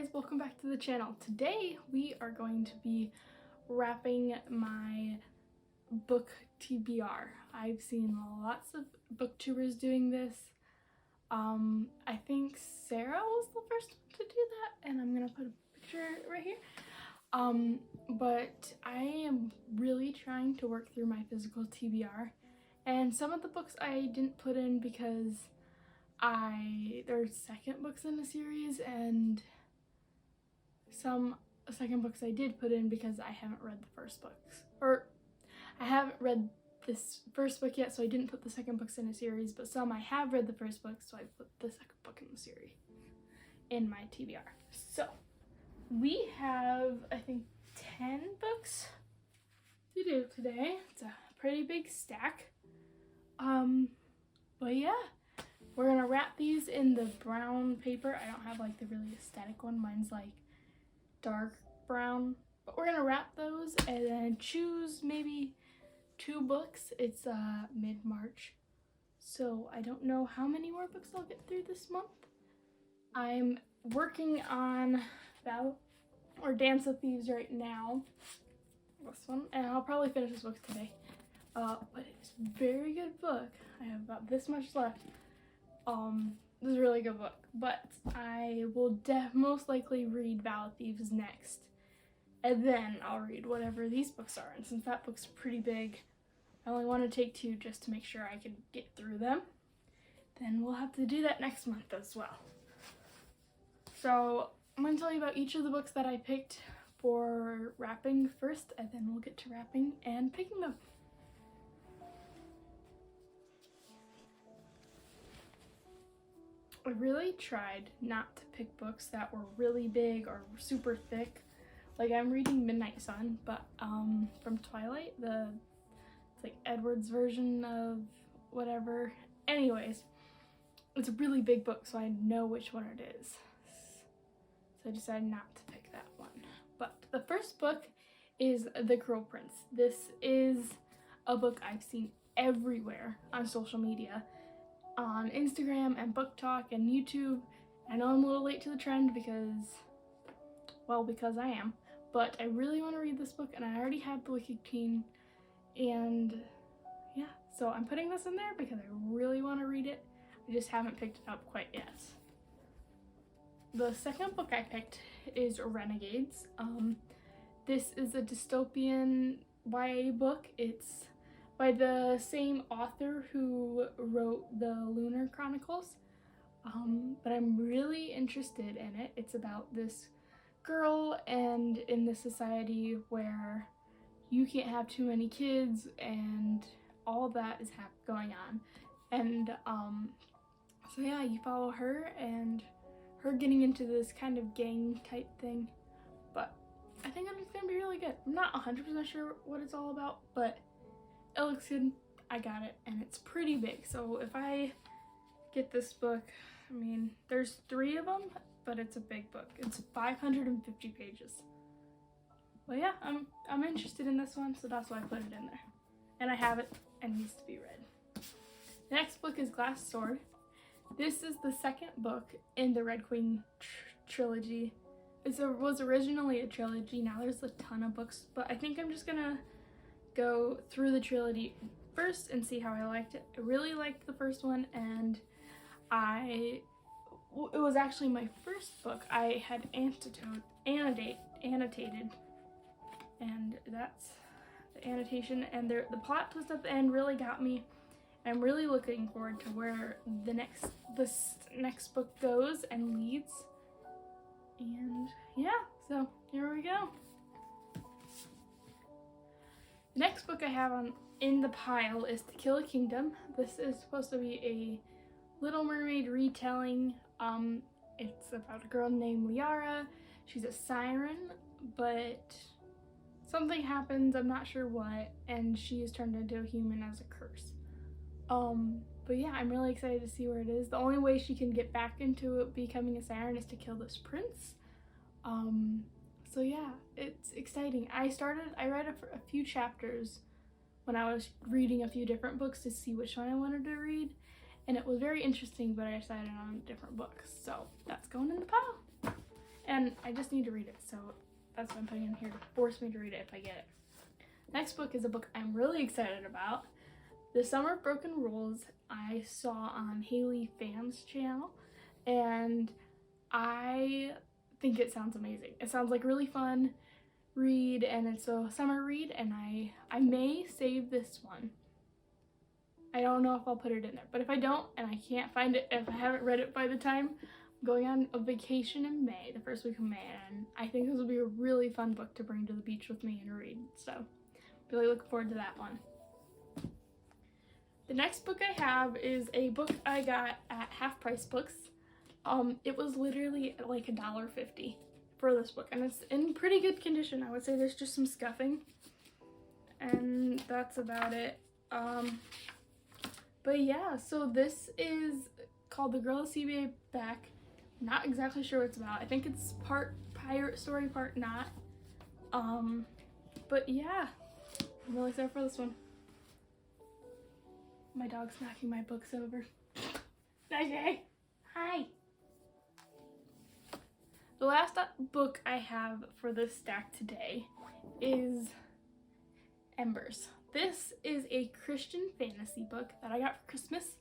guys, welcome back to the channel. Today we are going to be wrapping my book TBR. I've seen lots of booktubers doing this. I think Sarah was the first one to do that, and I'm gonna put a picture right here. But I am really trying to work through my physical TBR, and some of the books I didn't put in because they're second books in the series, and some second books I did put in because I haven't read the first books. Or I haven't read this first book yet, so I didn't put the second books in a series, but some I have read the first book, so I put the second book in the series in my TBR. So we have, I think, 10 books to do today. It's a pretty big stack. But yeah. We're gonna wrap these in the brown paper. I don't have like the really aesthetic one. Mine's like dark brown. But we're gonna wrap those and then choose maybe 2 books. It's mid-March, so I don't know how many more books I'll get through this month. I'm working on Dance of Thieves right now. This one, and I'll probably finish this book today. But it's a very good book. I have about this much left. This is a really good book, but I will most likely read Val of Thieves next, and then I'll read whatever these books are. And since that book's pretty big, I only want to take 2 just to make sure I can get through them. Then we'll have to do that next month as well. So I'm going to tell you about each of the books that I picked for wrapping first, and then we'll get to wrapping and picking them. I really tried not to pick books that were really big or super thick. Like, I'm reading Midnight Sun, but from Twilight, it's like Edward's version of whatever. Anyways, it's a really big book, so I know which one it is. So I decided not to pick that one. But the first book is The Cruel Prince. This is a book I've seen everywhere on social media, on Instagram and Book Talk and YouTube. I know I'm a little late to the trend because I am, but I really want to read this book, and I already have The Wicked Queen, and yeah, so I'm putting this in there because I really want to read it. I just haven't picked it up quite yet. The second book I picked is Renegades. This is a dystopian YA book. It's by the same author who wrote the Lunar Chronicles, but I'm really interested in it. It's about this girl and in the society where you can't have too many kids and all that is going on. And so yeah, you follow her and her getting into this kind of gang type thing, but I think it's gonna be really good. I'm not 100% sure what it's all about, but it looks good. I got it, and it's pretty big. So if I get this book, I mean, there's 3 of them, but it's a big book. It's 550 pages. Well, yeah, I'm interested in this one, so that's why I put it in there. And I have it, and it needs to be read. The next book is Glass Sword. This is the second book in the Red Queen trilogy. It was originally a trilogy. Now there's a ton of books, but I think I'm just gonna go through the trilogy first and see how I liked it. I really liked the first one, and it was actually my first book I had annotated, and that's the annotation, and the plot twist at the end really got me. I'm really looking forward to where this next book goes and leads. And yeah, so here we go. The next book I have in the pile is To Kill a Kingdom. This is supposed to be a Little Mermaid retelling. It's about a girl named Liara. She's a siren, but something happens, I'm not sure what, and she is turned into a human as a curse. But yeah, I'm really excited to see where it is. The only way she can get back into it becoming a siren is to kill this prince. So yeah, it's exciting. I read a few chapters when I was reading a few different books to see which one I wanted to read, and it was very interesting, but I decided on a different book, so that's going in the pile. and I just need to read it, so that's why I'm putting it in here to force me to read it if I get it. Next book is a book I'm really excited about. The Summer of Broken Rules I saw on Haley Pham's channel, and I think it sounds amazing. It sounds like really fun read, and it's a summer read, and I may save this one. I don't know if I'll put it in there, but if I don't and I can't find it, if I haven't read it by the time, I'm going on a vacation in May, the first week of May, and I think this will be a really fun book to bring to the beach with me and read, so really looking forward to that one. The next book I have is a book I got at Half Price Books. It was literally like $1.50 for this book, and it's in pretty good condition. I would say there's just some scuffing, and that's about it. But yeah, so this is called The Girl at CBA Back. Not exactly sure what it's about. I think it's part pirate story, part not. But yeah, I'm really excited for this one. My dog's knocking my books over. Okay. Hi. The last book I have for this stack today is Embers. This is a Christian fantasy book that I got for Christmas.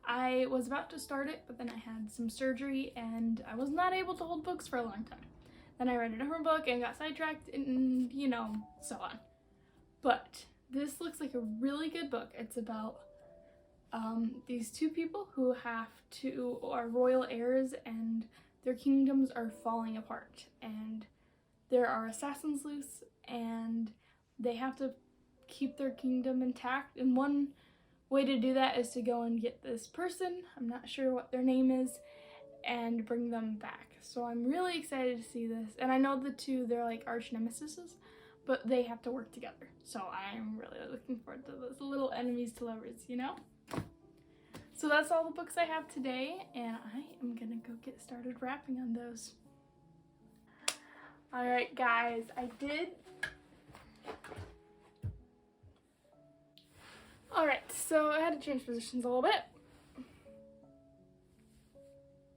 I was about to start it, but then I had some surgery and I was not able to hold books for a long time. Then I read a different book and got sidetracked and, you know, so on. But this looks like a really good book. It's about these two people who are royal heirs, and their kingdoms are falling apart. And there are assassins loose, and they have to keep their kingdom intact, and one way to do that is to go and get this person, I'm not sure what their name is, and bring them back. So I'm really excited to see this, and I know the two, they're like arch nemesis, but they have to work together, so I'm really looking forward to those little enemies to lovers, you know? So that's all the books I have today, and I am gonna go get started wrapping on those. Alright guys, Alright, so I had to change positions a little bit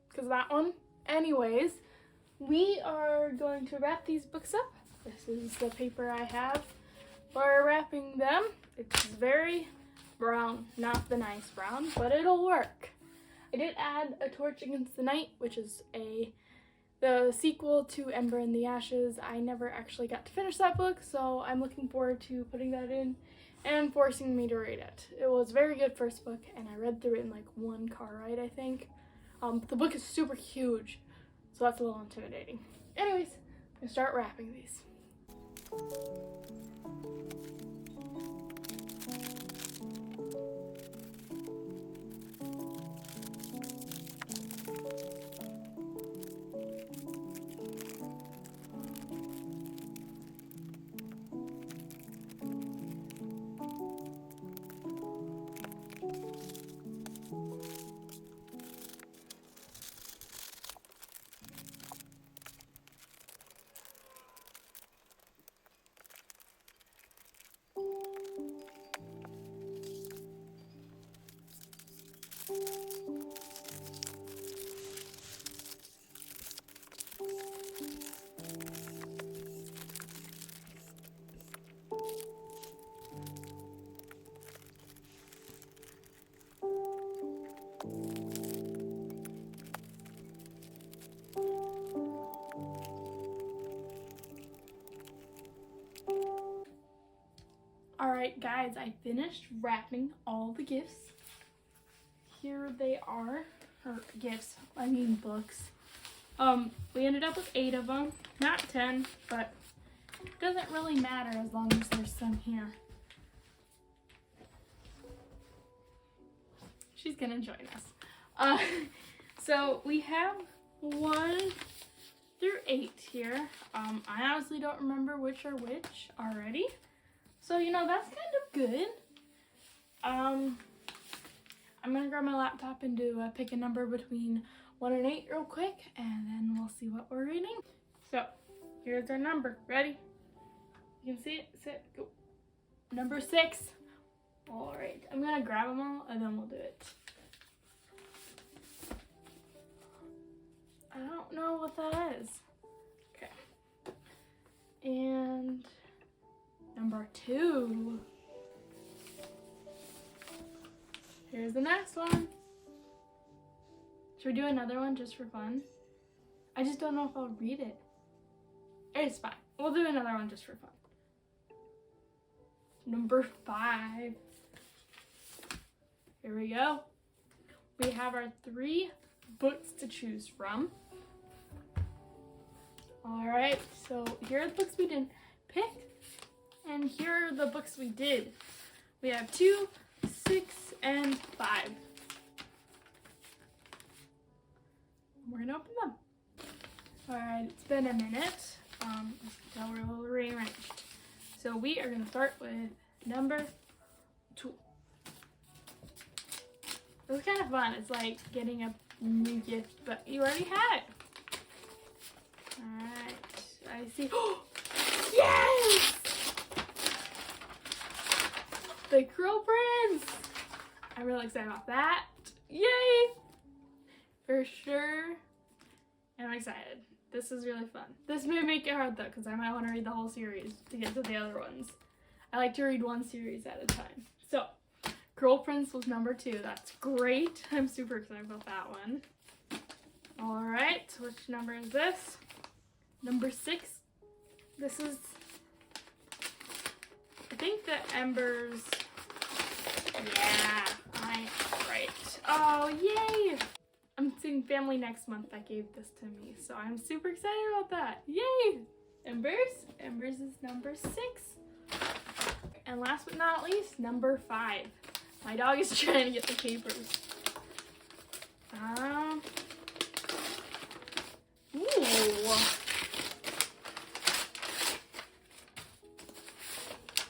because of that one. Anyways, we are going to wrap these books up. This is the paper I have for wrapping them. It's very brown, not the nice brown, but it'll work. I did add A Torch Against the Night, which is the sequel to Ember in the Ashes. I never actually got to finish that book, so I'm looking forward to putting that in and forcing me to read it. It was a very good first book, and I read through it in like one car ride, I think. The book is super huge, so that's a little intimidating. Anyways, I'm gonna start wrapping these. Alright guys, I finished wrapping all the gifts. Here they are, or gifts, I mean books. We ended up with 8 of them, not 10, but it doesn't really matter as long as there's some here. She's gonna join us. So we have 1 through 8 here. I honestly don't remember which are which already. So, you know, that's kind of good. I'm gonna grab my laptop and do pick a number between 1 and 8 real quick, and then we'll see what we're reading. So, here's our number. Ready? You can see it. Sit. Go. Number 6. All right. I'm gonna grab them all, and then we'll do it. I don't know what that is. And number 2. Here's the next one. Should we do another one just for fun? I just don't know if I'll read it. It's fine. We'll do another one just for fun. Number 5. Here we go. We have our 3 books to choose from. Alright, so here are the books we didn't pick, and here are the books we did. We have 2, 6, and 5. We're gonna open them. Alright, it's been a minute. As you can tell, we're a little rearranged. So we are gonna start with number 2. It was kind of fun. It's like getting a new gift, but you already had it. Alright, I see. Oh, yes! The Curl Prince! I'm really excited about that. Yay! For sure. I'm excited. This is really fun. This may make it hard though, because I might want to read the whole series to get to the other ones. I like to read one series at a time. So, Curl Prince was number 2. That's great. I'm super excited about that one. Alright, which number is this? Number 6. This is, I think the Embers. Yeah, I'm right. Oh, yay! I'm seeing family next month that gave this to me, so I'm super excited about that. Yay! Embers. Embers is number 6. And last but not least, number 5. My dog is trying to get the papers. Ooh.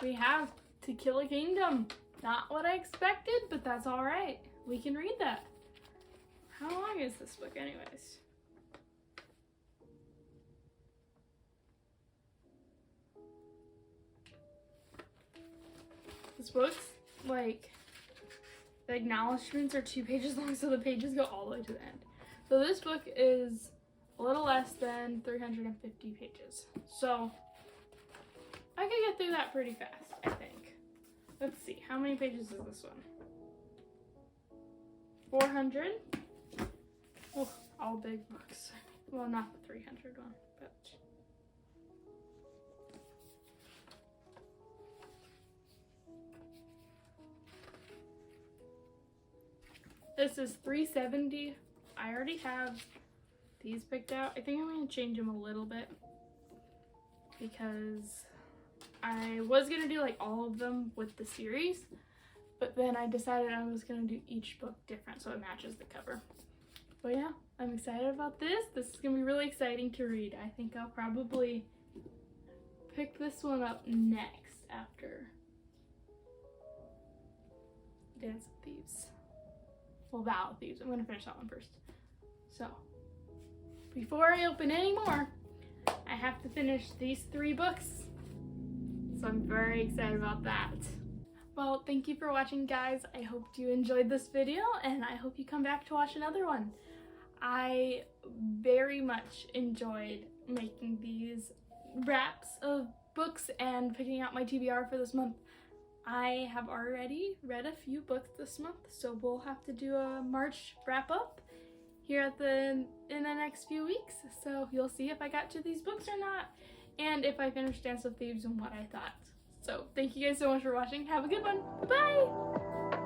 We have To Kill a Kingdom. Not what I expected, but that's alright. We can read that. How long is this book anyways? This book's like, the acknowledgements are 2 pages long, so the pages go all the way to the end. So this book is a little less than 350 pages. So I could get through that pretty fast, I think. Let's see, how many pages is this one? 400? Oh, all big books. Well, not the 300 one, but. This is 370. I already have these picked out. I think I'm going to change them a little bit because I was going to do like all of them with the series, but then I decided I was going to do each book different so it matches the cover. But yeah, I'm excited about this. This is going to be really exciting to read. I think I'll probably pick this one up next after Dance of Thieves. Well, Vow of Thieves. I'm going to finish that one first. So, before I open any more, I have to finish these 3 books. So I'm very excited about that. Well, thank you for watching, guys. I hope you enjoyed this video, and I hope you come back to watch another one. I very much enjoyed making these wraps of books and picking out my TBR for this month. I have already read a few books this month, so we'll have to do a March wrap up here in the next few weeks. So you'll see if I got to these books or not, and if I finished Dance of Thieves and what I thought. So thank you guys so much for watching. Have a good one. Bye-bye!